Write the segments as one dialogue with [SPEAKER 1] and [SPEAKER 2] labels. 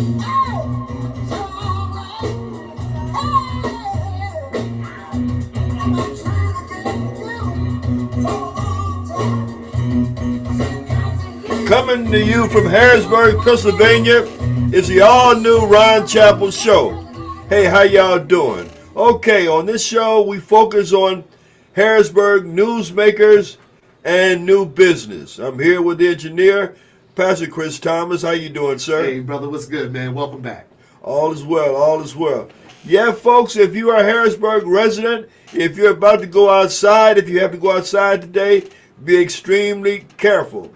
[SPEAKER 1] Coming to you from Harrisburg, Pennsylvania, is the all-new Ron Chappell Show. Hey, how y'all doing? Okay, on this show, we focus on Harrisburg newsmakers and new business. I'm here with the engineer, Pastor Chris Thomas. How you doing, sir?
[SPEAKER 2] Hey, brother, what's good, man? Welcome back.
[SPEAKER 1] All is well, all is well. Yeah, folks, if you are a Harrisburg resident, if you're about to go outside, if you have to go outside today, be extremely careful.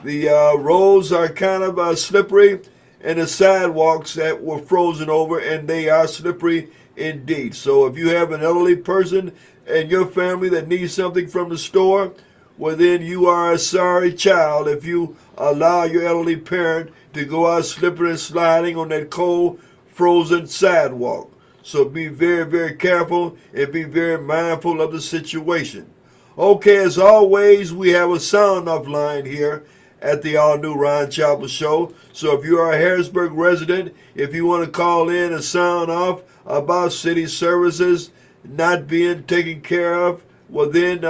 [SPEAKER 1] The roads are kind of slippery, and the sidewalks that were frozen over, and they are slippery indeed. So if you have an elderly person in your family that needs something from the store, well, then you are a sorry child if you allow your elderly parent to go out slipping and sliding on that cold, frozen sidewalk. So be very, very careful and be very mindful of the situation. Okay, as always, we have a sound-off line here at the all-new Ron Chappell Show. So if you are a Harrisburg resident, if you want to call in and sound off about city services not being taken care of, well then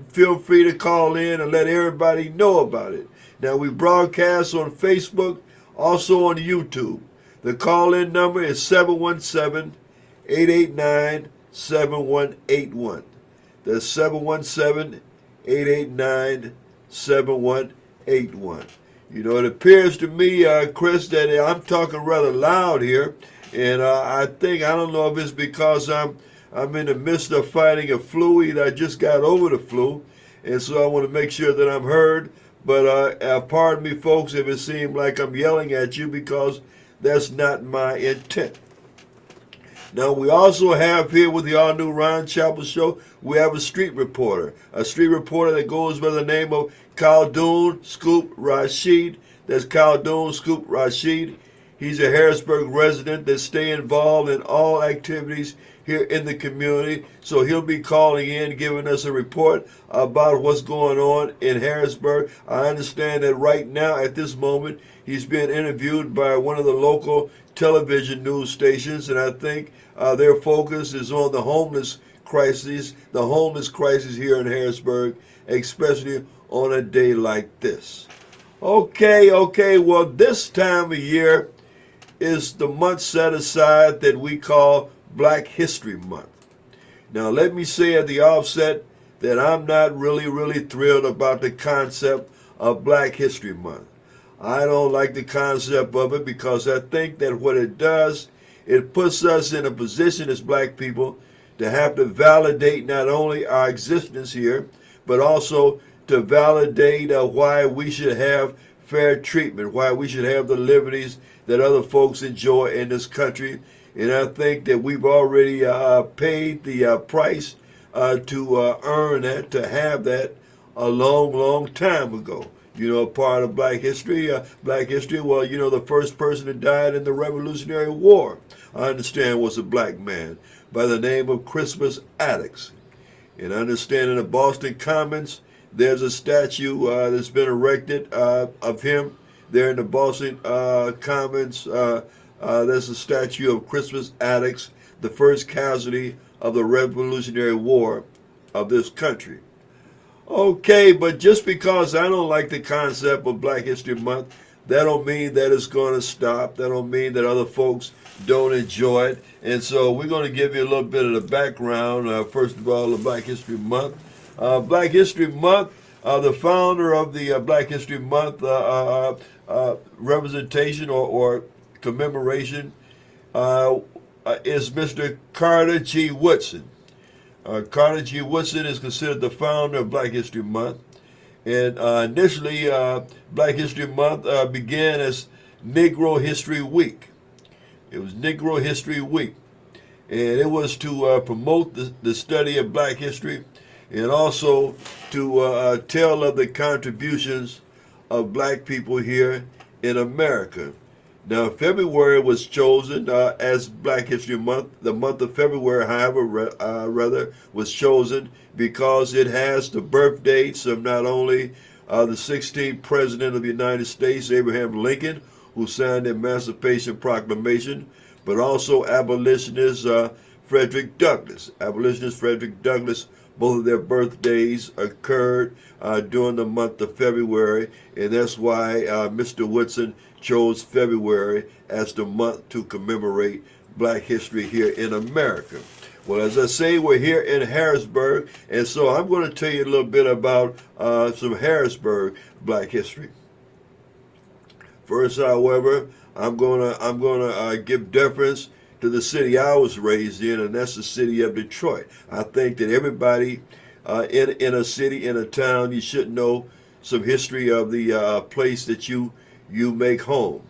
[SPEAKER 1] feel free to call in and let everybody know about it. Now we broadcast on Facebook, also on YouTube. The call-in number is 717-889-7181. That's 717-889-7181. You know, it appears to me, Chris, that I'm talking rather loud here, and I don't know if it's because I'm in the midst of fighting a flu. I just got over the flu, and so I want to make sure that I'm heard. But pardon me, folks, if it seems like I'm yelling at you, because that's not my intent. Now, we also have here with the all-new Ron Chappell Show, we have a street reporter that goes by the name of Khaldoon Scoop Rashid. That's Khaldoon Scoop Rashid. He's a Harrisburg resident that stay involved in all activities here in the community. So he'll be calling in, giving us a report about what's going on in Harrisburg. I understand that right now, at this moment, he's being interviewed by one of the local television news stations, and I think their focus is on the homeless crisis here in Harrisburg, especially on a day like this. Okay, well, this time of year is the month set aside that we call Black History Month. Now, let me say at the offset that I'm not really thrilled about the concept of Black History Month. I don't like the concept of it because I think that what it does, it puts us in a position as black people to have to validate not only our existence here, but also to validate why we should have fair treatment, why we should have the liberties that other folks enjoy in this country. And I think that we've already paid the price to earn that, to have that a long time ago. You know, part of Black history, well, you know, the first person that died in the Revolutionary War, I understand, was a black man by the name of Crispus Attucks. And I understand in the Boston Commons, there's a statue that's been erected of him there in the Boston Commons. There's a statue of Crispus Attucks, the first casualty of the Revolutionary War of this country. Okay, but just because I don't like the concept of Black History Month, that don't mean that it's going to stop. That don't mean that other folks don't enjoy it. And so we're going to give you a little bit of the background, first of all, of Black History Month. Black History Month, the founder of the Black History Month representation or commemoration is Mr. Carter G. Woodson. Carter G. Woodson is considered the founder of Black History Month. And initially, Black History Month began as Negro History Week. It was Negro History Week. And it was to promote the study of black history and also to tell of the contributions of black people here in America. Now, February was chosen as Black History Month. The month of February, however, was chosen because it has the birth dates of not only the 16th President of the United States, Abraham Lincoln, who signed the Emancipation Proclamation, but also abolitionist Frederick Douglass. Abolitionist Frederick Douglass, both of their birthdays occurred during the month of February, and that's why Mr. Woodson chose February as the month to commemorate Black history here in America. Well, as I say, we're here in Harrisburg, and so I'm going to tell you a little bit about some Harrisburg Black history. First, however, I'm gonna give deference to the city I was raised in, and that's the city of Detroit. I think that everybody in a city, in a town, you should know some history of the place that you make home.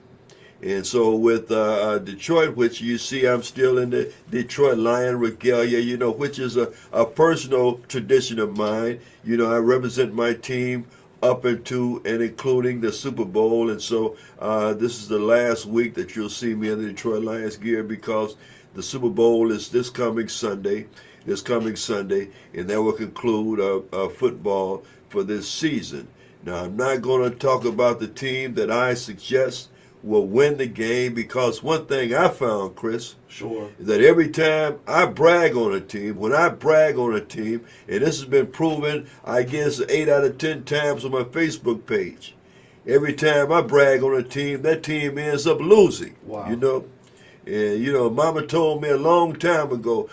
[SPEAKER 1] And so with Detroit, which you see I'm still in the Detroit Lion regalia, which is a personal tradition of mine. I represent my team up into and including the Super Bowl. And so this is the last week that you'll see me in the Detroit Lions gear, because the Super Bowl is this coming Sunday, and that will conclude football for this season. Now, I'm not going to talk about the team that I suggest will win the game, because one thing I found, Chris,
[SPEAKER 2] sure,
[SPEAKER 1] is that every time I brag on a team, when I brag on a team, and this has been proven, I guess 8 out of 10 times on my Facebook page, every time I brag on a team, that team ends up losing.
[SPEAKER 2] Wow.
[SPEAKER 1] And Mama told me a long time ago,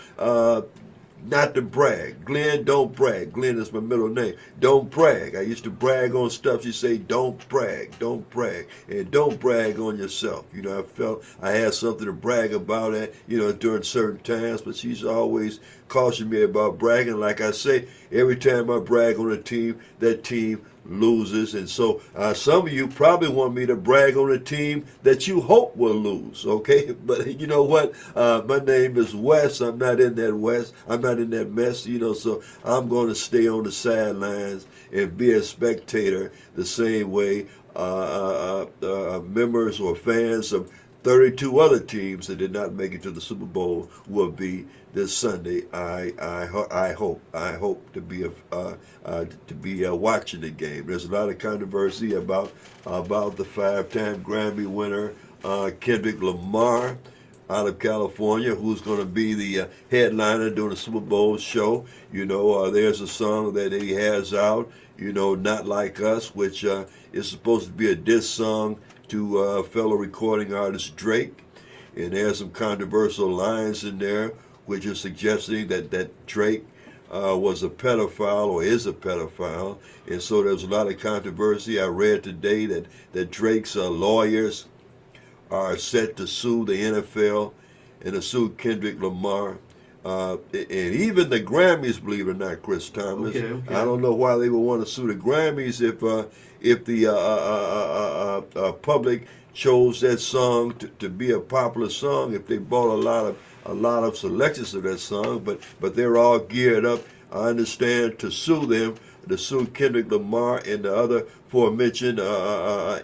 [SPEAKER 1] not to brag. Glenn, don't brag. Glenn is my middle name. Don't brag. I used to brag on stuff. She say, don't brag, and don't brag on yourself. I felt I had something to brag about during certain times, but she's always cautioned me about bragging. Like I say, every time I brag on a team, that team loses. And so some of you probably want me to brag on a team that you hope will lose, okay? But you know what? My name is Wes. I'm not in that West. I'm not in that mess, so I'm going to stay on the sidelines and be a spectator the same way members or fans of 32 other teams that did not make it to the Super Bowl will be this Sunday. I hope to be watching the game. There's a lot of controversy about the 5-time Grammy winner Kendrick Lamar out of California, who's going to be the headliner during the Super Bowl show. There's a song that he has out, Not Like Us, which is supposed to be a diss song to fellow recording artist Drake. And there's some controversial lines in there which are suggesting that Drake was a pedophile or is a pedophile. And so there's a lot of controversy. I read today that Drake's lawyers are set to sue the NFL and to sue Kendrick Lamar. And even the Grammys, believe it or not, Chris Thomas.
[SPEAKER 2] Okay.
[SPEAKER 1] I don't know why they would want to sue the Grammys if the public chose that song to be a popular song, if they bought a lot of selections of that song, but they're all geared up, I understand, to sue them, to sue Kendrick Lamar and the other aforementioned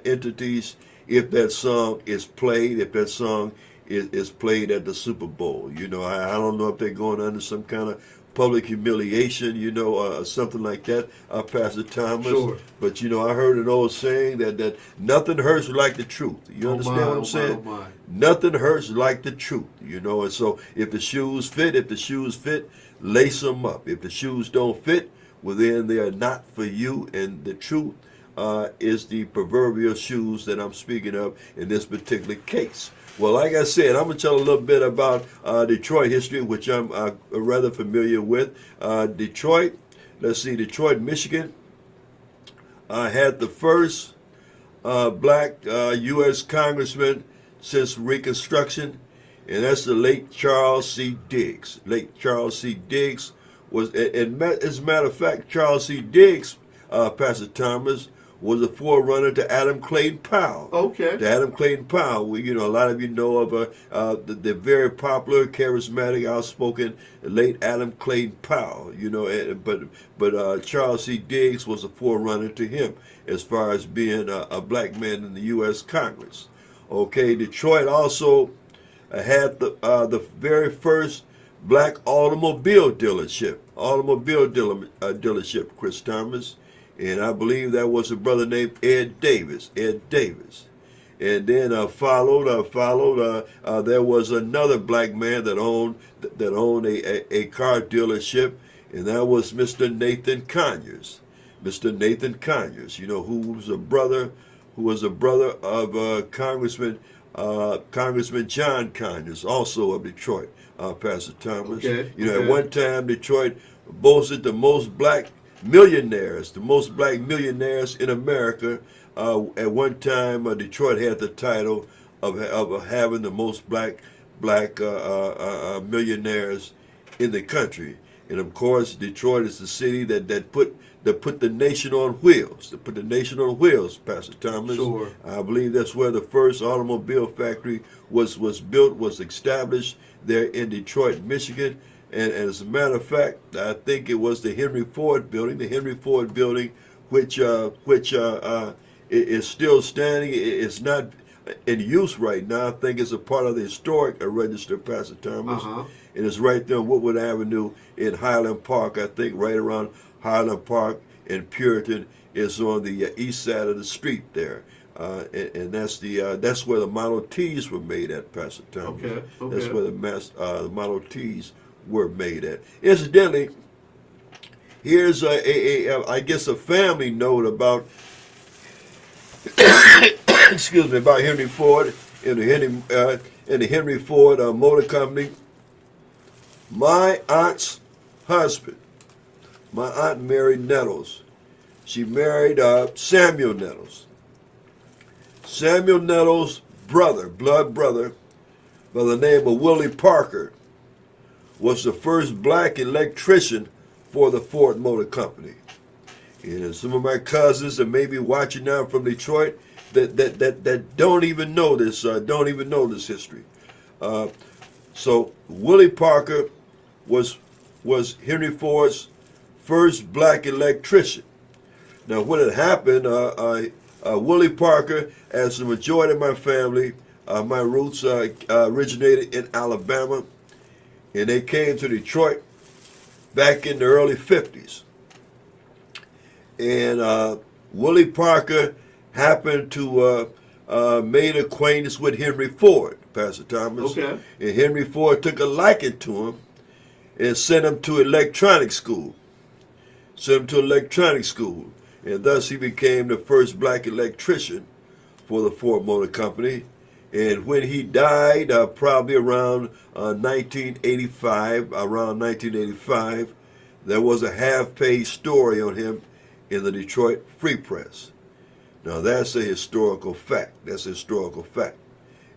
[SPEAKER 1] entities if that song is played, if that song is played at the Super Bowl. I don't know if they're going under some kind of public humiliation, something like that, Pastor Thomas.
[SPEAKER 2] Sure.
[SPEAKER 1] But, I heard an old saying that nothing hurts like the truth. You understand what I'm saying?
[SPEAKER 2] My.
[SPEAKER 1] Nothing hurts like the truth, and so if the shoes fit, lace them up. If the shoes don't fit, well, then they are not for you, and the truth is the proverbial shoes that I'm speaking of in this particular case. Well, like I said, I'm going to tell a little bit about Detroit history, which I'm rather familiar with. Detroit, Michigan, had the first black U.S. congressman since Reconstruction, and that's the late Charles C. Diggs. Late Charles C. Diggs was, as a matter of fact, Charles C. Diggs, Pastor Thomas, was a forerunner to Adam Clayton Powell.
[SPEAKER 2] Okay.
[SPEAKER 1] To Adam Clayton Powell. A lot of you know of the very popular, charismatic, outspoken late Adam Clayton Powell. But Charles C. Diggs was a forerunner to him as far as being a black man in the U.S. Congress. Okay, Detroit also had the very first black automobile dealership. Dealership, Chris Thomas. And I believe that was a brother named Ed Davis. And and then there was another black man that owned a car dealership, and that was Mr. Nathan Conyers. Mr. Nathan Conyers, you know, who was a brother of Congressman John Conyers, also of Detroit, Pastor Thomas.
[SPEAKER 2] Okay,
[SPEAKER 1] You know,
[SPEAKER 2] okay.
[SPEAKER 1] at one time Detroit boasted the most black millionaires in America. At one time, Detroit had the title of having the most black millionaires in the country. And of course, Detroit is the city that put the nation on wheels. To put the nation on wheels, Pastor Thomas.
[SPEAKER 2] Sure.
[SPEAKER 1] I believe that's where the first automobile factory was built, was established there in Detroit, Michigan. And as a matter of fact, I think it was the Henry Ford building, which is still standing. It's not in use right now. I think it's a part of the historic register, Pastor Thomas.
[SPEAKER 2] Uh-huh.
[SPEAKER 1] And it's right there on Woodward Avenue in Highland Park. I think right around Highland Park and Puritan is on the east side of the street there. And that's where the Model Ts were made at, Pastor Thomas.
[SPEAKER 2] Okay, okay.
[SPEAKER 1] That's where the Model Ts were made at. Incidentally, here's I guess a family note about excuse me, about Henry Ford and the Henry Ford Motor Company. My aunt's husband, my aunt Mary Nettles, she married Samuel Nettles. Samuel Nettles' blood brother, by the name of Willie Parker, was the first black electrician for the Ford Motor Company. And some of my cousins that may be watching now from Detroit that don't even know this history. So Willie Parker was Henry Ford's first black electrician. Now, when it happened, Willie Parker, as the majority of my family, my roots originated in Alabama, and they came to Detroit back in the early 50s. And Willie Parker happened to made acquaintance with Henry Ford, Pastor Thomas.
[SPEAKER 2] Okay.
[SPEAKER 1] And Henry Ford took a liking to him and sent him to electronic school. And thus he became the first black electrician for the Ford Motor Company. And when he died, probably around 1985, there was a half-page story on him in the Detroit Free Press. Now that's a historical fact.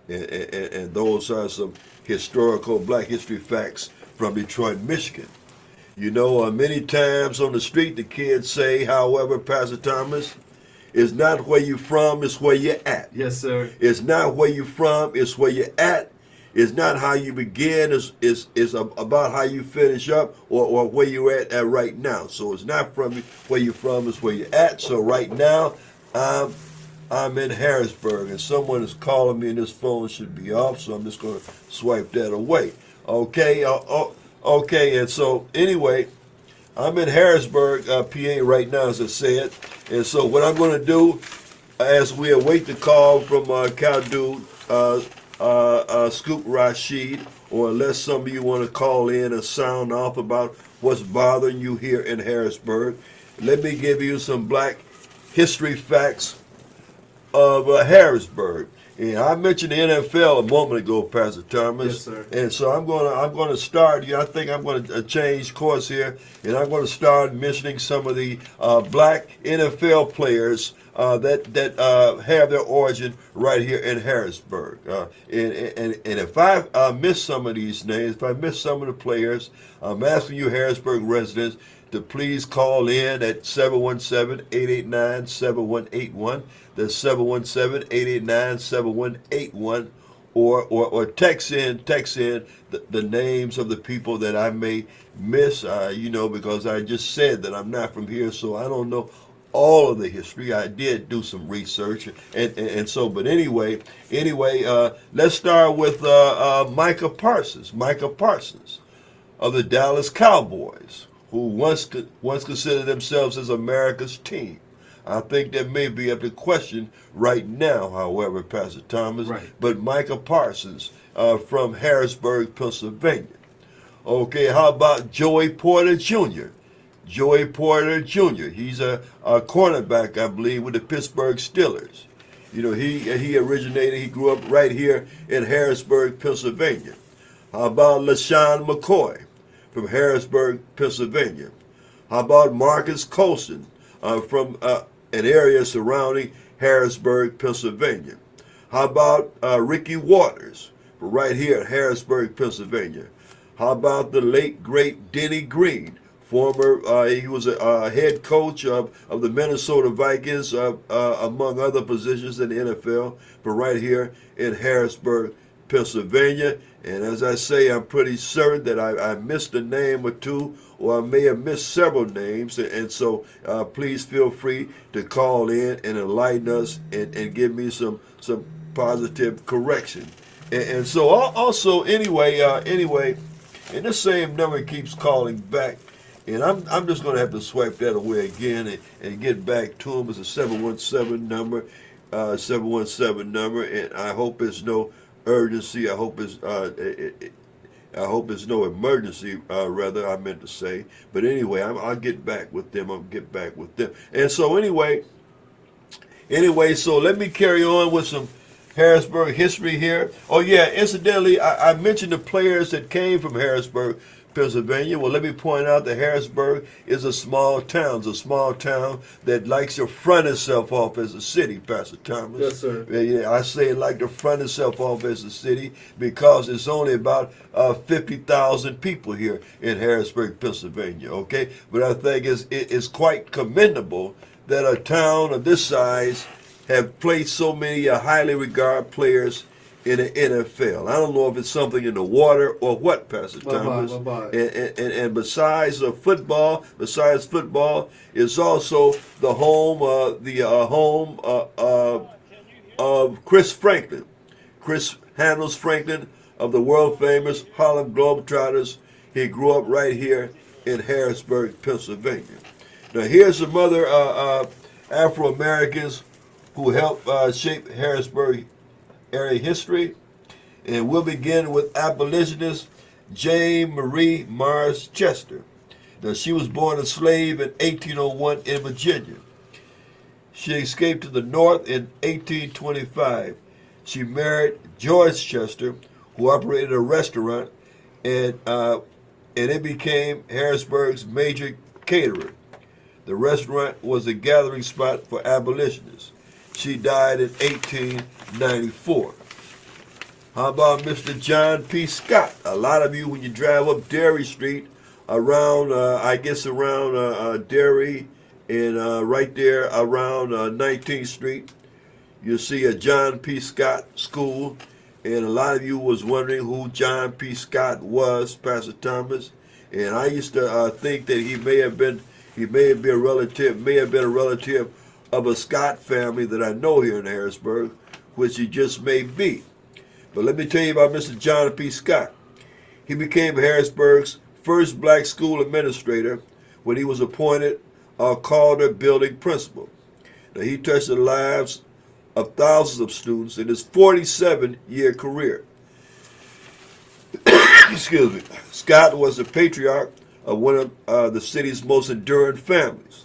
[SPEAKER 1] And those are some historical black history facts from Detroit, Michigan. You know, many times on the street the kids say, however, Pastor Thomas, it's not where you from, it's where you're at.
[SPEAKER 2] Yes, sir.
[SPEAKER 1] It's not where you from, it's where you're at. It's not how you begin, it's about how you finish up or where you're at right now. So it's not from where you're from, it's where you're at. So right now, I'm in Harrisburg, and someone is calling me, and this phone should be off, so I'm just going to swipe that away. Okay, okay, and so anyway, I'm in Harrisburg, PA right now, as I said, and so what I'm going to do, as we await the call from Khaldun, Scoop Rashid, or unless some of you want to call in and sound off about what's bothering you here in Harrisburg, let me give you some black history facts of Harrisburg. And I mentioned the NFL a moment ago, Pastor Thomas.
[SPEAKER 2] Yes, sir.
[SPEAKER 1] And so I'm going to start. I think I'm going to change course here, and I'm going to start mentioning some of the black NFL players that have their origin right here in Harrisburg. And if I miss some of these names, if I miss some of the players, I'm asking you, Harrisburg residents, to please call in at 717-889-7181. That's 717-889-7181. Or text in the names of the people that I may miss, because I just said that I'm not from here, so I don't know all of the history. I did do some research, and so, but anyway, let's start with Micah Parsons of the Dallas Cowboys, who once considered themselves as America's team. I think that may be up to question right now, however, Pastor Thomas.
[SPEAKER 2] Right.
[SPEAKER 1] But Micah Parsons from Harrisburg, Pennsylvania. Okay, how about Joey Porter Jr.? Joey Porter Jr. He's a cornerback, I believe, with the Pittsburgh Steelers. You know, he grew up right here in Harrisburg, Pennsylvania. How about LaShawn McCoy from Harrisburg, Pennsylvania? How about Marcus Colson from an area surrounding Harrisburg, Pennsylvania? How about Ricky Waters from right here in Harrisburg, Pennsylvania? How about the late, great Denny Green? He was a head coach of the Minnesota Vikings, among other positions in the NFL, but right here in Harrisburg, Pennsylvania. And as I say, I'm pretty certain that I missed a name or two, or I may have missed several names. And so please feel free to call in and enlighten us and give me some positive correction. And so also, anyway, and this same number keeps calling back. And I'm just going to have to swipe that away again and get back to him. It's a 717 number, and I hope it's no urgency. I hope it's no emergency. Rather, I meant to say. But anyway, I'll get back with them. And so anyway, so let me carry on with some Harrisburg history here. Oh yeah, incidentally, I mentioned the players that came from Harrisburg, Pennsylvania. Well, let me point out that Harrisburg is a small town. It's a small town that likes to front itself off as a city, Pastor Thomas.
[SPEAKER 2] Yes, sir.
[SPEAKER 1] Yeah, I say it like to front itself off as a city because it's only about 50,000 people here in Harrisburg, Pennsylvania, okay? But I think it's quite commendable that a town of this size have placed so many highly regarded players in the NFL. I don't know if it's something in the water or what, Pastor Thomas. And besides football, it's also the home of Chris Franklin. Chris Handles Franklin of the world famous Harlem Globetrotters. He grew up right here in Harrisburg, Pennsylvania. Now here's some other Afro-Americans who helped shape Harrisburg area history, and we'll begin with abolitionist Jane Marie Mars Chester. Now, she was born a slave in 1801 in Virginia. She escaped to the North in 1825. She married George Chester, who operated a restaurant, and it became Harrisburg's major caterer. The restaurant was a gathering spot for abolitionists. She died in 1894. How about Mr. John P. Scott? A lot of you, when you drive up Derry Street, around Derry and right there around 19th Street, you'll see a John P. Scott School. And a lot of you was wondering who John P. Scott was, Pastor Thomas. And I used to think that he may have been a relative of a Scott family that I know here in Harrisburg, which he just may be. But let me tell you about Mr. John P. Scott. He became Harrisburg's first black school administrator when he was appointed Calder building principal. Now, he touched the lives of thousands of students in his 47-year career. Excuse me. Scott was the patriarch of one of the city's most enduring families.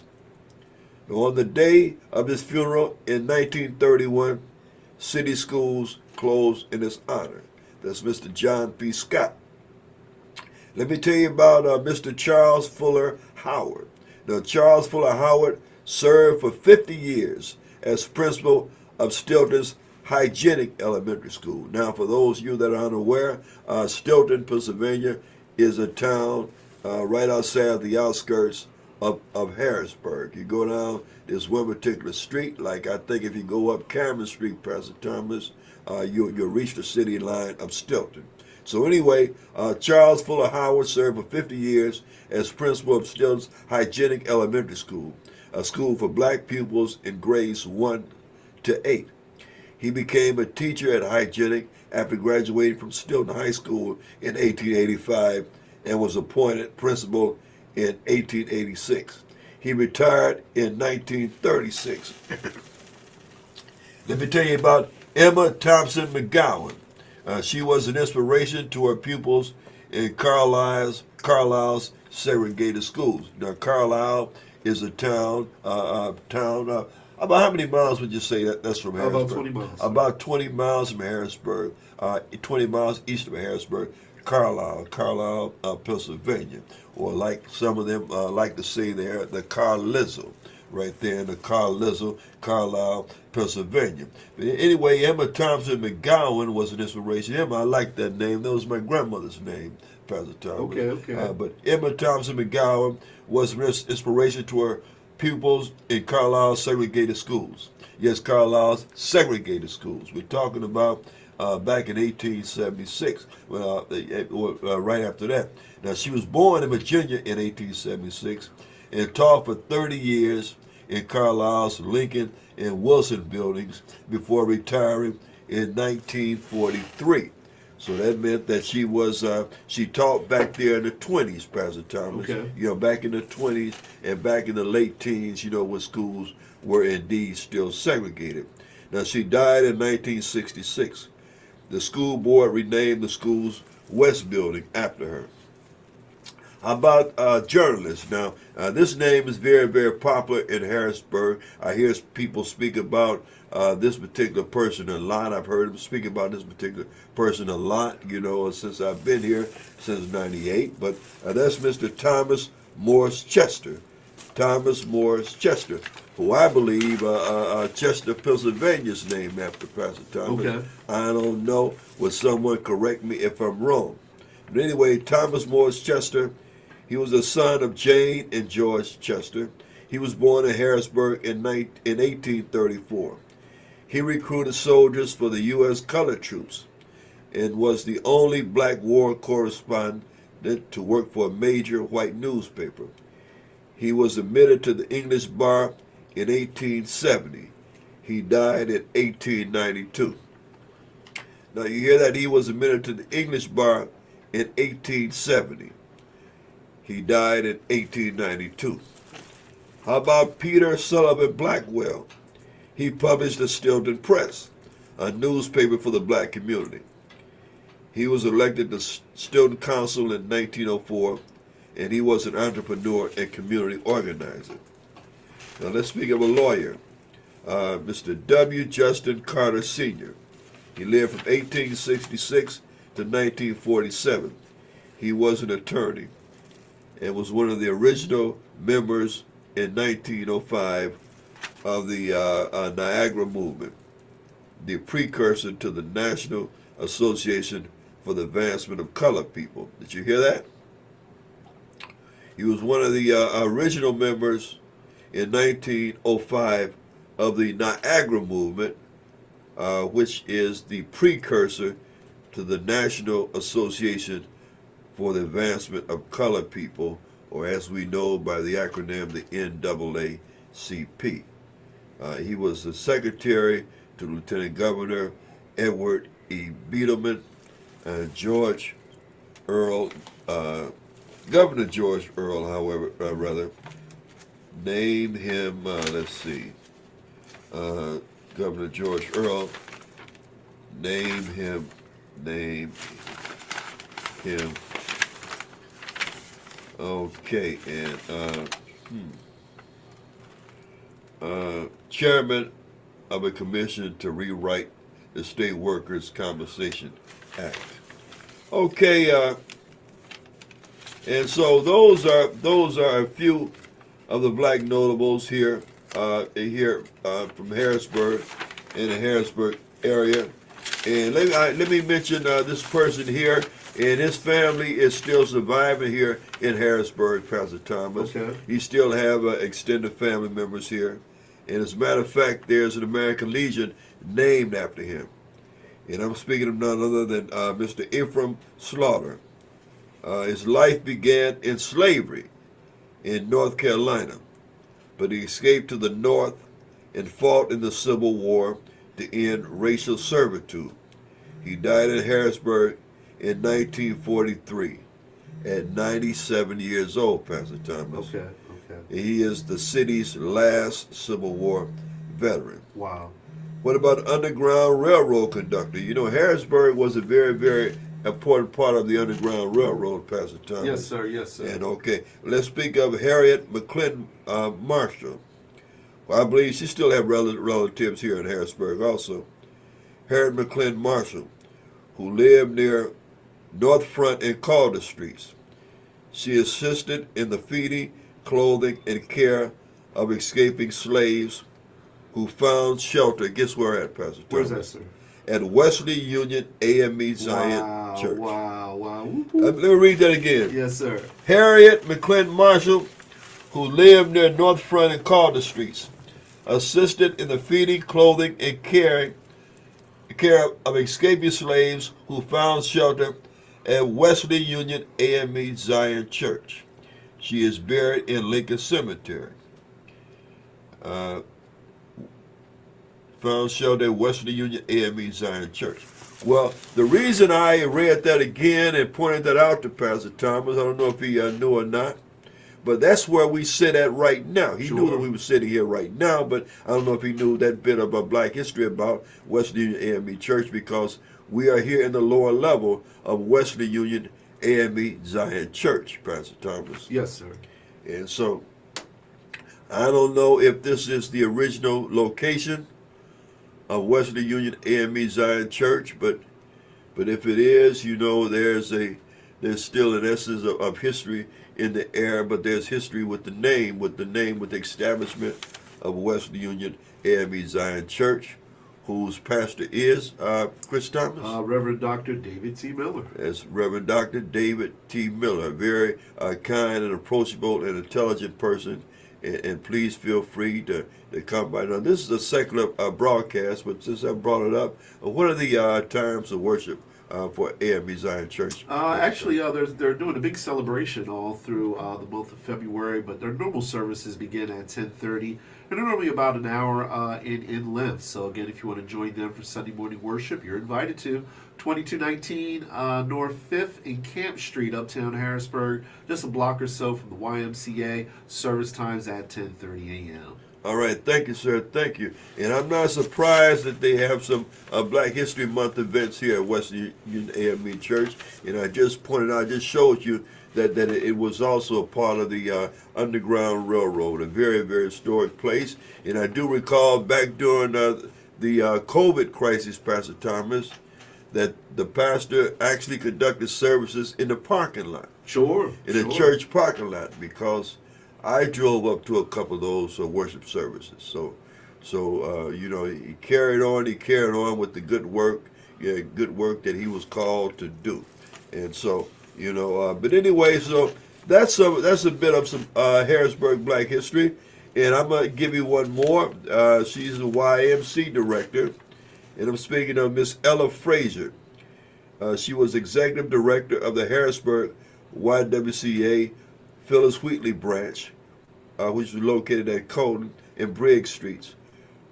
[SPEAKER 1] On the day of his funeral in 1931, city schools closed in his honor. That's Mr. John P. Scott. Let me tell you about Mr. Charles Fuller Howard. Now, Charles Fuller Howard served for 50 years as principal of Stilton's Hygienic Elementary School. Now, for those of you that are unaware, Stilton, Pennsylvania is a town right outside of the outskirts of Harrisburg. You go down this one particular street, like I think if you go up Cameron Street, Pastor Thomas, you'll reach the city line of Stilton. So anyway, Charles Fuller Howard served for 50 years as principal of Stilton's Hygienic Elementary School, a school for black pupils in grades 1 to 8. He became a teacher at Hygienic after graduating from Stilton High School in 1885 and was appointed principal in 1886. He retired in 1936. Let me tell you about Emma Thompson McGowan. She was an inspiration to her pupils in Carlisle's segregated schools. Now, Carlisle is a town. About how many miles would you say that's from Harrisburg?
[SPEAKER 2] About 20 miles.
[SPEAKER 1] About 20 miles from Harrisburg. 20 miles east of Harrisburg. Carlisle, Pennsylvania, or like some of them like to say there, the Carlisle, right there in the Carlisle, Pennsylvania. But anyway, Emma Thompson McGowan was an inspiration. Emma, I like that name. That was my grandmother's name, Pastor Thomas.
[SPEAKER 2] Okay.
[SPEAKER 1] But Emma Thompson McGowan was an inspiration to her pupils in Carlisle's segregated schools. Yes, Carlisle's segregated schools. We're talking about back in 1876, right after that. Now, she was born in Virginia in 1876 and taught for 30 years in Carlisle's Lincoln and Wilson buildings before retiring in 1943. So that meant that she taught back there in the 20s, Pastor Thomas.
[SPEAKER 2] Okay.
[SPEAKER 1] You know, back in the 20s and back in the late teens, you know, when schools were indeed still segregated. Now, she died in 1966. The school board renamed the school's West Building after her. How about journalists? Now, this name is very, very popular in Harrisburg. I hear people speak about this particular person a lot. I've heard them speak about this particular person a lot, you know, since I've been here, since '98. But that's Mr. Thomas Morris Chester. Thomas Morris Chester, who I believe Chester, Pennsylvania is named after, Pastor Thomas.
[SPEAKER 2] Okay.
[SPEAKER 1] I don't know. Would someone correct me if I'm wrong? But anyway, Thomas Morris Chester, he was the son of Jane and George Chester. He was born in Harrisburg in 1834. He recruited soldiers for the U.S. colored troops and was the only black war correspondent to work for a major white newspaper. He was admitted to the English bar in 1870. He died in 1892. Now you hear that he was admitted to the English bar in 1870. He died in 1892. How about Peter Sullivan Blackwell? He published the Stilton Press, a newspaper for the black community. He was elected to Stilton Council in 1904, and he was an entrepreneur and community organizer. Now let's speak of a lawyer, Mr. W. Justin Carter Sr. He lived from 1866 to 1947. He was an attorney and was one of the original members in 1905 of the Niagara Movement, the precursor to the National Association for the Advancement of Colored People. Did you hear that? He was one of the original members in 1905 of the Niagara Movement, which is the precursor to the National Association for the Advancement of Colored People, or as we know by the acronym, the NAACP. He was the secretary to Lieutenant Governor Edward E. Beetleman, George Earl. Governor George Earl, however, named him, Governor George Earl named him, okay, and chairman of a commission to rewrite the State Workers' Compensation Act. Okay, and so those are a few of the black notables here from Harrisburg, in the Harrisburg area. And let me mention this person here, and his family is still surviving here in Harrisburg, Pastor Thomas.
[SPEAKER 2] Okay.
[SPEAKER 1] He still have extended family members here. And as a matter of fact, there's an American Legion named after him. And I'm speaking of none other than Mr. Ephraim Slaughter. His life began in slavery in North Carolina, but he escaped to the North and fought in the Civil War to end racial servitude. He died in Harrisburg in 1943 at 97 years old, Pastor Thomas.
[SPEAKER 2] Okay.
[SPEAKER 1] He is the city's last Civil War veteran.
[SPEAKER 2] Wow.
[SPEAKER 1] What about Underground Railroad conductor? You know, Harrisburg was a very, very important part of the Underground Railroad, Pastor Thomas.
[SPEAKER 2] Yes, sir. Yes, sir.
[SPEAKER 1] And okay, let's speak of Harriet McClinton Marshall. Well, I believe she still have relatives here in Harrisburg also. Harriet McClinton Marshall, who lived near North Front and Calder Streets. She assisted in the feeding, clothing, and care of escaping slaves who found shelter. Guess where at, Pastor
[SPEAKER 2] Where's
[SPEAKER 1] Thomas?
[SPEAKER 2] that, sir?
[SPEAKER 1] At Wesley Union AME Zion Church.
[SPEAKER 2] Wow. Whoop,
[SPEAKER 1] Let
[SPEAKER 2] whoop.
[SPEAKER 1] me read that again.
[SPEAKER 2] Yes, sir.
[SPEAKER 1] Harriet McClinton Marshall, who lived near North Front and Calder Streets, assisted in the feeding, clothing, and care of escaping slaves who found shelter at Wesley Union AME Zion Church. She is buried in Lincoln Cemetery. Found shelter at Wesley Union AME Zion Church. Well, the reason I read that again and pointed that out to Pastor Thomas, I don't know if he knew or not, but that's where we sit at right now. He knew that we were sitting here right now, but I don't know if he knew that bit of black history about Wesley Union AME Church, because we are here in the lower level of Wesley Union AME Zion Church, Pastor Thomas.
[SPEAKER 2] Yes, sir.
[SPEAKER 1] And so, I don't know if this is the original location of Wesley Union AME Zion Church, but if it is, you know, there's still an essence of history in the air, but there's history with the establishment of Wesley Union AME Zion Church, whose pastor is Chris Thomas.
[SPEAKER 2] Reverend Dr. David T. Miller.
[SPEAKER 1] That's Reverend Dr. David T. Miller, a very kind and approachable and intelligent person. And please feel free to come by. Now, this is a secular broadcast, but since I brought it up, what are the times of worship for AME Zion Church?
[SPEAKER 2] Actually, they're doing a big celebration all through the month of February, but their normal services begin at 10:30, and they're normally about an hour in length. So again, if you want to join them for Sunday morning worship, you're invited to 2219 North 5th in Camp Street, Uptown Harrisburg, just a block or so from the YMCA. Service times at 10:30 a.m.
[SPEAKER 1] All right, thank you, sir. Thank you. And I'm not surprised that they have some Black History Month events here at Wesley Union AME Church. And I just pointed out, I just showed you that it was also a part of the Underground Railroad, a very, very historic place. And I do recall back during the COVID crisis, Pastor Thomas, that the pastor actually conducted services in the parking lot.
[SPEAKER 2] Sure.
[SPEAKER 1] In a church parking lot, because I drove up to a couple of those worship services. So you know, he carried on with the good work that he was called to do. And so, you know, but anyway, so that's a bit of some Harrisburg Black history. And I'm going to give you one more. She's the YMC director. And I'm speaking of Miss Ella Frazier. She was executive director of the Harrisburg YWCA Phyllis Wheatley branch, which was located at Colton and Briggs Streets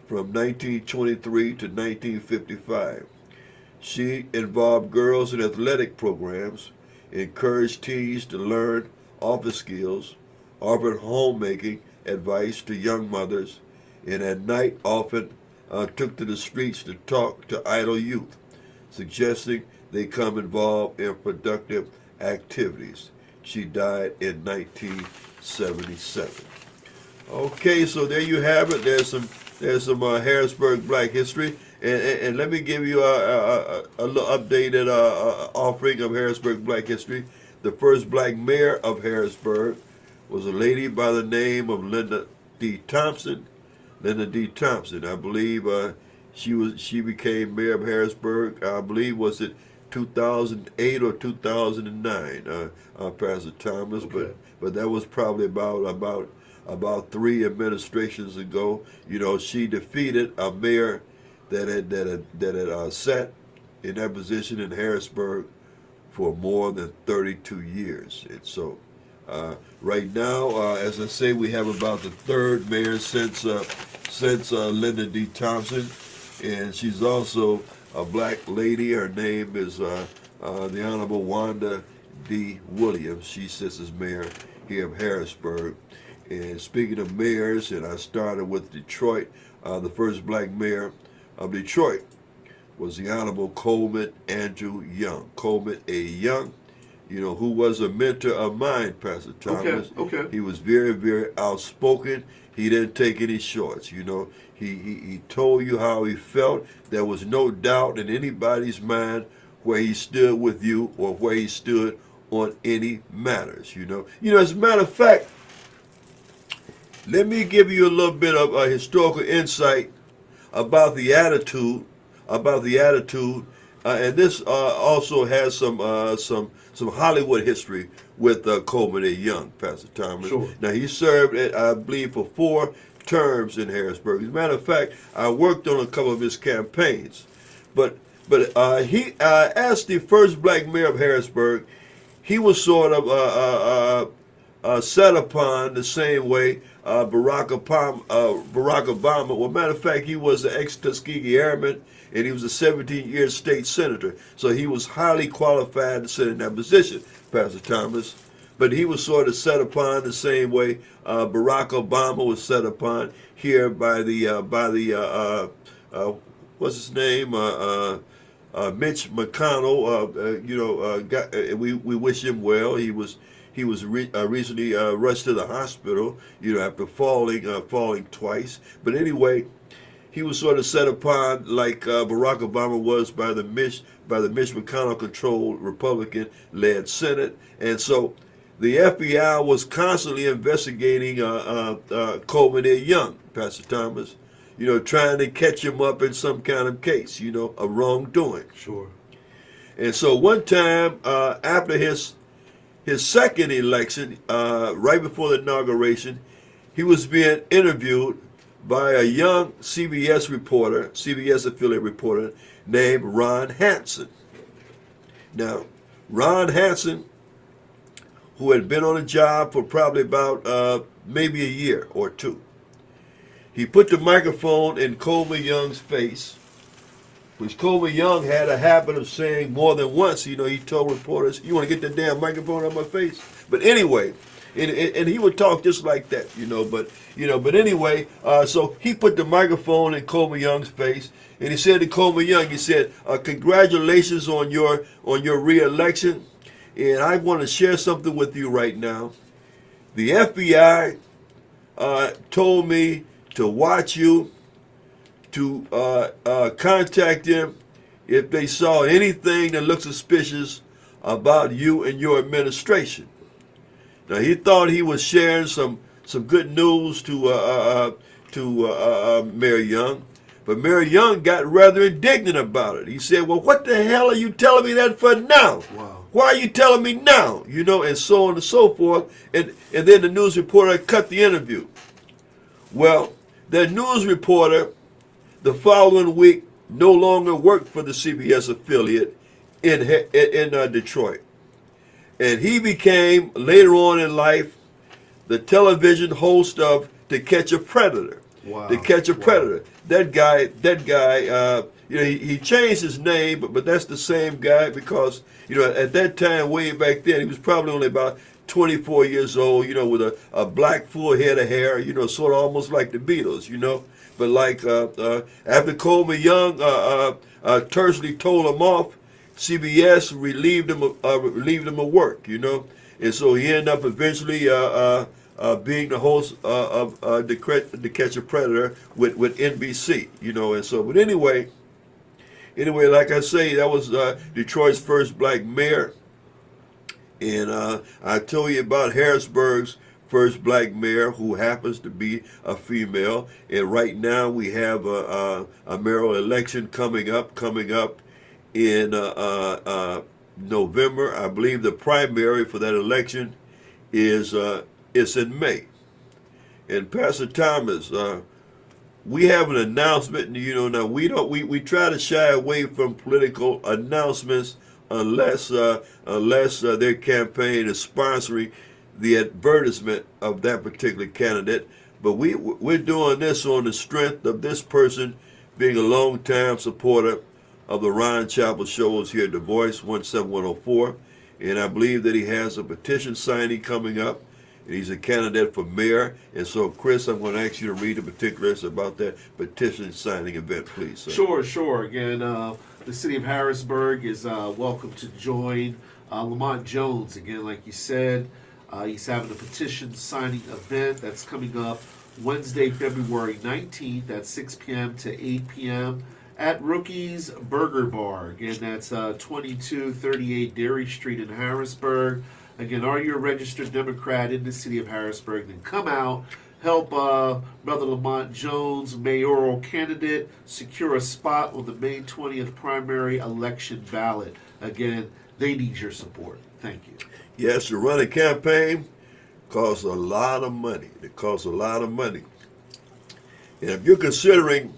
[SPEAKER 1] from 1923 to 1955. She involved girls in athletic programs, encouraged teens to learn office skills, offered homemaking advice to young mothers, and at night often took to the streets to talk to idle youth, suggesting they come involved in productive activities. She died in 1977. Okay, so there you have it. There's some Harrisburg Black history, and let me give you a little updated offering of Harrisburg Black history. The first black mayor of Harrisburg was a lady by the name of Linda D. Thompson. Linda D. Thompson, I believe she became mayor of Harrisburg. I believe was it 2008 or 2009, Pastor Thomas.
[SPEAKER 2] Okay.
[SPEAKER 1] But that was probably about 3 administrations ago. You know, she defeated a mayor that had sat in that position in Harrisburg for more than 32 years. And so right now, as I say, we have about the 3rd mayor since Linda D. Thompson, and she's also a black lady. Her name is the Honorable Wanda D. Williams. She sits as mayor here of Harrisburg. And speaking of mayors, and I started with Detroit, the first black mayor of Detroit was the Honorable Coleman Andrew Young. Coleman A. Young, who was a mentor of mine, Pastor Thomas.
[SPEAKER 2] Okay.
[SPEAKER 1] He was very, very outspoken. He didn't take any shorts. He told you how he felt. There was no doubt in anybody's mind where he stood with you or where he stood on any matters. As a matter of fact, let me give you a little bit of a historical insight about the attitude, and this also has some Hollywood history with Coleman A. Young, Pastor Thomas.
[SPEAKER 2] Sure.
[SPEAKER 1] Now he served, I believe, for 4 terms in Harrisburg. As a matter of fact, I worked on a couple of his campaigns, but he, as the first black mayor of Harrisburg, he was sort of set upon the same way Barack Obama. Well, matter of fact, he was an ex-Tuskegee Airman, and he was a 17-year state senator. So he was highly qualified to sit in that position, Pastor Thomas. But he was sort of set upon the same way Barack Obama was set upon here by the what's his name? Mitch McConnell. We wish him well. He was recently rushed to the hospital, after falling twice. But anyway, he was sort of set upon like Barack Obama was by the Mitch McConnell-controlled Republican-led Senate, and so the FBI was constantly investigating Coleman A. Young, Pastor Thomas, trying to catch him up in some kind of case, of wrongdoing.
[SPEAKER 2] Sure.
[SPEAKER 1] And so one time after his second election, right before the inauguration, he was being interviewed by a young CBS affiliate reporter named Ron Hansen. Now, Ron Hansen, who had been on a job for probably about maybe a year or two, he put the microphone in Coleman Young's face, which Coleman Young had a habit of saying more than once. He told reporters, "You want to get that damn microphone out of my face?" But anyway, and he would talk just like that, But anyway, so he put the microphone in Coleman Young's face, and he said to Coleman Young, he said, "Congratulations on your re-election, and I want to share something with you right now. The FBI told me to watch you, to contact them if they saw anything that looked suspicious about you and your administration." Now he thought he was sharing some good news to Mayor Young, but Mayor Young got rather indignant about it. He said, "Well, what the hell are you telling me that for now?
[SPEAKER 2] Wow.
[SPEAKER 1] Why are you telling me now?" And so on and so forth. And then the news reporter cut the interview. Well, that news reporter the following week no longer worked for the CBS affiliate in Detroit. And he became, later on in life, the television host of To Catch a Predator.
[SPEAKER 2] Wow.
[SPEAKER 1] To Catch a Predator. That guy, he changed his name, but that's the same guy because, at that time, way back then, he was probably only about 24 years old, with a black full head of hair, sort of almost like the Beatles, But like after Coleman Young tersely told him off, CBS relieved him of work, and so he ended up eventually being the host of To Catch a Predator with NBC, and so. But anyway, like I say, that was Detroit's first black mayor, and I told you about Harrisburg's first black mayor, who happens to be a female. And right now we have a mayoral election coming up in November. I believe the primary for that election is in May. And Pastor Thomas, we have an announcement. Now we try to shy away from political announcements unless their campaign is sponsoring the advertisement of that particular candidate. But we're doing this on the strength of this person being a longtime supporter of the Ron Chapel shows here at The Voice 17104, and I believe that he has a petition signing coming up, and he's a candidate for mayor. And so, Chris, I'm going to ask you to read the particulars about that petition signing event, please, sir.
[SPEAKER 2] Sure. Again, the city of Harrisburg is welcome to join Lamont Jones. Again, like you said, he's having a petition signing event that's coming up Wednesday, February 19th at 6 p.m. to 8 p.m. at Rookie's Burger Bar. Again, that's 2238 Dairy Street in Harrisburg. Again, are you a registered Democrat in the city of Harrisburg? Then come out, help Brother Lamont Jones, mayoral candidate, secure a spot on the May 20th primary election ballot. Again, they need your support. Thank you.
[SPEAKER 1] Yes, to run a campaign costs a lot of money. It costs a lot of money. And if you're considering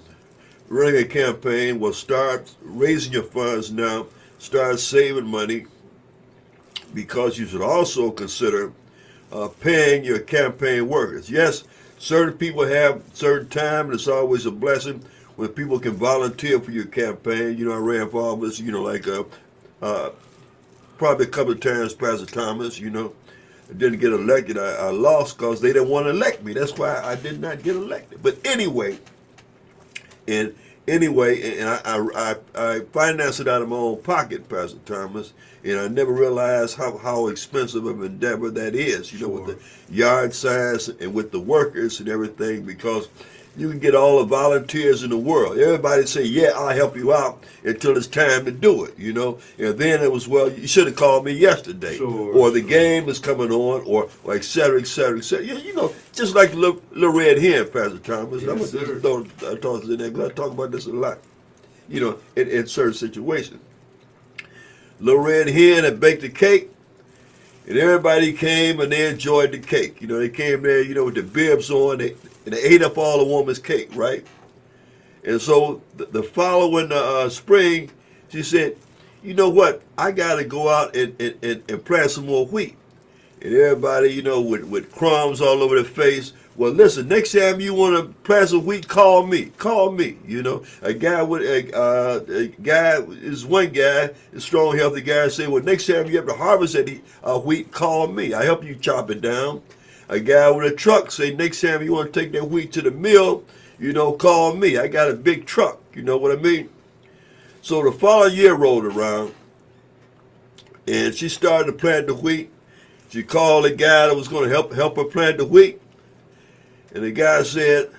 [SPEAKER 1] running a campaign, well, start raising your funds now, start saving money, because you should also consider paying your campaign workers. Yes, certain people have certain time, and it's always a blessing when people can volunteer for your campaign. You know, I ran for office, like probably a couple of times, Pastor Thomas, I didn't get elected. I lost because they didn't want to elect me. That's why I did not get elected. But anyway, and I financed it out of my own pocket, Pastor Thomas, and I never realized how expensive of an endeavor that is,
[SPEAKER 2] Sure.
[SPEAKER 1] with the yard size and with the workers and everything, because you can get all the volunteers in the world. Everybody say, yeah, I'll help you out until it's time to do it, And then it was, well, you should have called me yesterday.
[SPEAKER 2] Sure,
[SPEAKER 1] or the game is coming on, or et cetera, et cetera, et cetera. Just like the little red hen, Pastor Thomas.
[SPEAKER 2] Yes,
[SPEAKER 1] I'm going
[SPEAKER 2] sir.
[SPEAKER 1] to talk in there because I talk about this a lot, in certain situations. Little red hen had baked the cake, and everybody came and they enjoyed the cake. They came there, with the bibs on, and they ate up all the woman's cake, right? And so the following spring, she said, you know what? I got to go out and plant some more wheat. And everybody, with crumbs all over their face. Well, listen, next time you want to plant some wheat, call me. Call me. A guy with one guy, a strong, healthy guy, say, well, next time you have to harvest that wheat, call me. I help you chop it down. A guy with a truck say, next time you want to take that wheat to the mill, call me. I got a big truck. You know what I mean? So the following year rolled around, and she started to plant the wheat. She called the guy that was going to help her plant the wheat, and the guy said,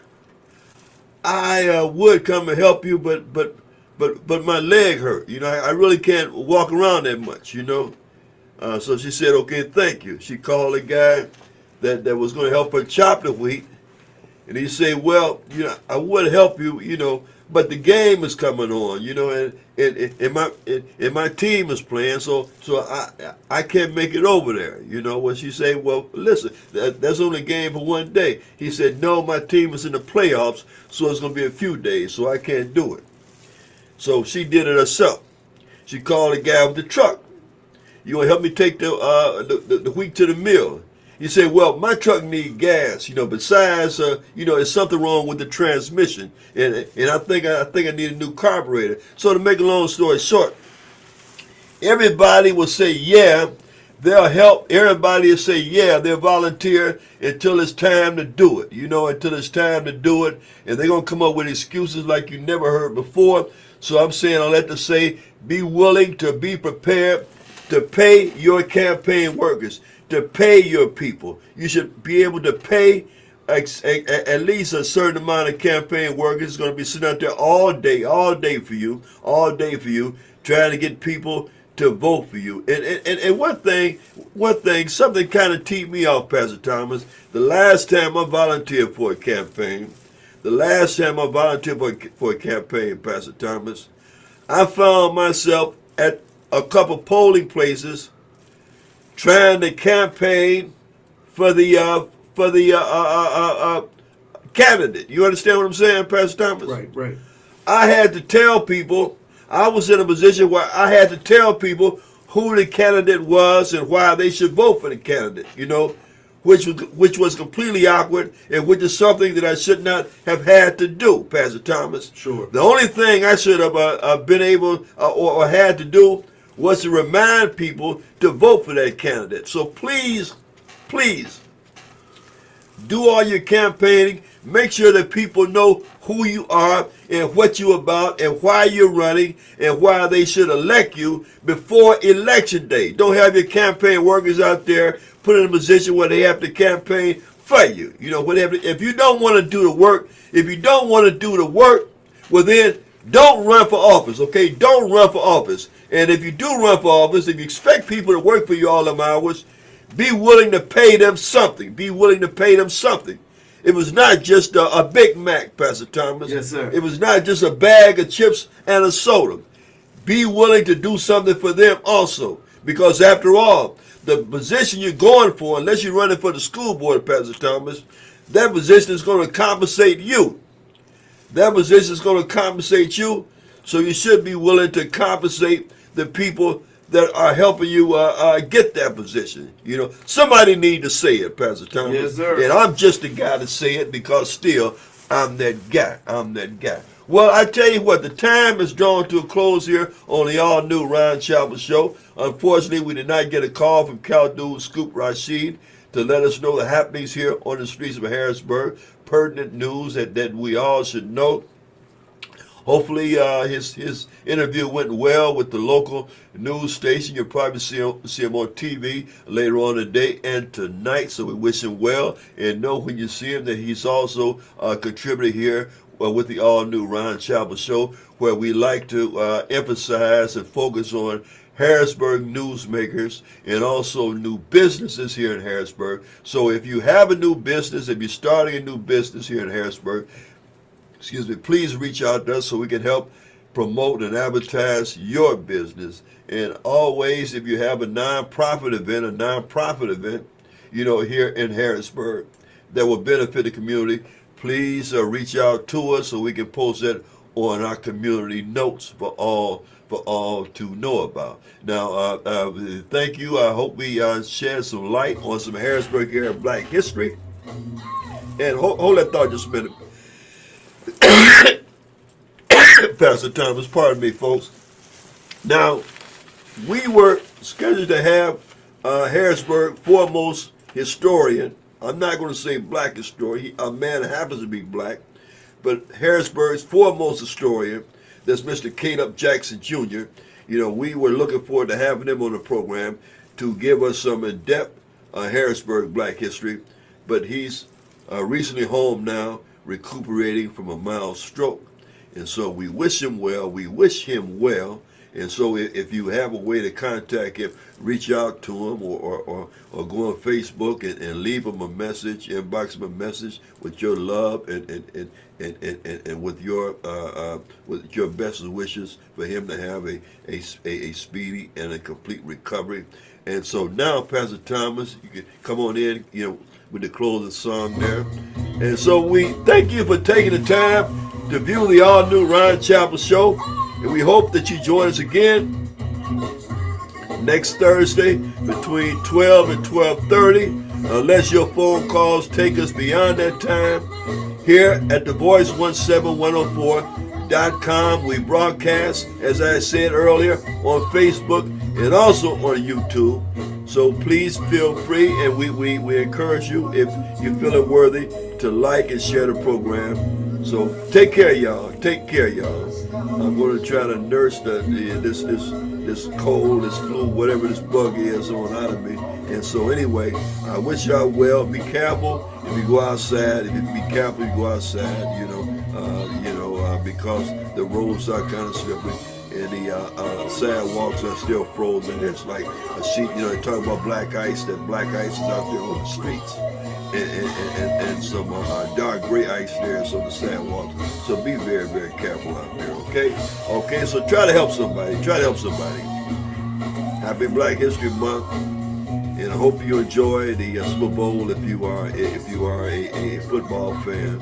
[SPEAKER 1] I would come and help you, but my leg hurt. I really can't walk around that much. So she said, okay, thank you. She called the guy that was going to help her chop the wheat, and he said, well, I would help you, but the game is coming on, and my team is playing, so I can't make it over there. Well, she said, well, listen, that's only a game for one day. He said, no, my team is in the playoffs, so it's going to be a few days, so I can't do it. So she did it herself. She called the guy with the truck. You want to help me take the wheat to the mill? He said, well, my truck needs gas, besides, there's something wrong with the transmission. And I think I need a new carburetor. So to make a long story short, everybody will say, yeah, they'll help. Everybody will say, yeah, they'll volunteer until it's time to do it, until it's time to do it. And they're going to come up with excuses like you never heard before. So I'm saying, I'll let them say, be willing to be prepared to pay your campaign workers, to pay your people. You should be able to pay at least a certain amount of campaign workers. It's going to be sitting out there all day for you, trying to get people to vote for you. And one thing, something kind of teed me off, Pastor Thomas. The last time I volunteered for a campaign, Pastor Thomas, I found myself at a couple polling places trying to campaign for the candidate. You understand what I'm saying, Pastor Thomas?
[SPEAKER 2] Right.
[SPEAKER 1] I had to tell people, I was in a position where I had to tell people who the candidate was and why they should vote for the candidate, which was completely awkward, and which is something that I should not have had to do, Pastor Thomas.
[SPEAKER 2] Sure.
[SPEAKER 1] The only thing I should have been able or had to do was to remind people to vote for that candidate. So please, Do all your campaigning. Make sure that people know who you are and what you're about and why you're running and why they should elect you before election day. Don't have your campaign workers out there put in a position where they have to campaign for you. You know, whatever. If you don't want to do the work, well then don't run for office, okay? Don't run for office. And if you do run for office, if you expect people to work for you all them hours, be willing to pay them something. Be willing to pay them something. It was not just a Big Mac, Pastor Thomas.
[SPEAKER 2] Yes, sir.
[SPEAKER 1] It was not just a bag of chips and a soda. Be willing to do something for them also. Because after all, the position you're going for, unless you're running for the school board, Pastor Thomas, that position is going to compensate you. That position is going to compensate you, so you should be willing to compensate the people that are helping you get that position. You know, somebody need to say it, Pastor Thomas.
[SPEAKER 2] Yes, sir.
[SPEAKER 1] And I'm just the guy to say it because still, I'm that guy. I'm that guy. Well, I tell you what, the time is drawn to a close here on the all-new Ron Chapel Show. Unfortunately, we did not get a call from Khaldun Scoop Rashid to let us know the happenings here on the streets of Harrisburg. Pertinent news that we all should know. Hopefully his interview went well with the local news station. You'll probably see him on TV later on today and tonight. So we wish him well and know when you see him that he's also a contributor here with the all-new Ron Chapel Show, where we like to emphasize and focus on Harrisburg newsmakers and also new businesses here in Harrisburg. So if you have a new business, if you're starting a new business here in Harrisburg, please reach out to us so we can help promote and advertise your business. And always, if you have a nonprofit event, you know, here in Harrisburg that will benefit the community, please reach out to us so we can post that on our community notes for all to know about. Now, thank you. I hope we shed some light on some Harrisburg area Black history. And hold that thought just a minute. Pastor Thomas, pardon me, folks. Now, we were scheduled to have Harrisburg foremost historian. I'm not going to say black historian. A man happens to be black, but Harrisburg's foremost historian, that's Mr. Caleb Jackson Jr. You know, we were looking forward to having him on the program to give us some in-depth Harrisburg black history, but he's recently home now, recuperating from a mild stroke. And so we wish him well. And so if you have a way to contact him, reach out to him or go on Facebook and leave him a message, inbox him a message with your love and with your best wishes for him to have a speedy and a complete recovery. And so now, Pastor Thomas, you can come on in, you know, with the closing song there. And so we thank you for taking the time to view the all-new Ron Chapel Show. And we hope that you join us again next Thursday between 12 and 12:30. Unless your phone calls take us beyond that time. Here at thevoice17104.com, we broadcast, as I said earlier, on Facebook and also on YouTube. So please feel free, and we encourage you, if you feel it worthy, to like and share the program. So take care, y'all. Take care, y'all. I'm going to try to nurse this cold, this flu, whatever this bug is on out of me. And so anyway, I wish y'all well. Be careful if you go outside. If you be careful, you go outside. Because the roads are kind of slippery. And the sidewalks are still frozen. It's like a sheet, you know, they talk about black ice, that black ice is out there on the streets. And some dark gray ice there on the sidewalks. So be very, very careful out there, okay? Okay, so try to help somebody. Happy Black History Month. And I hope you enjoy the Super Bowl if you are a football fan.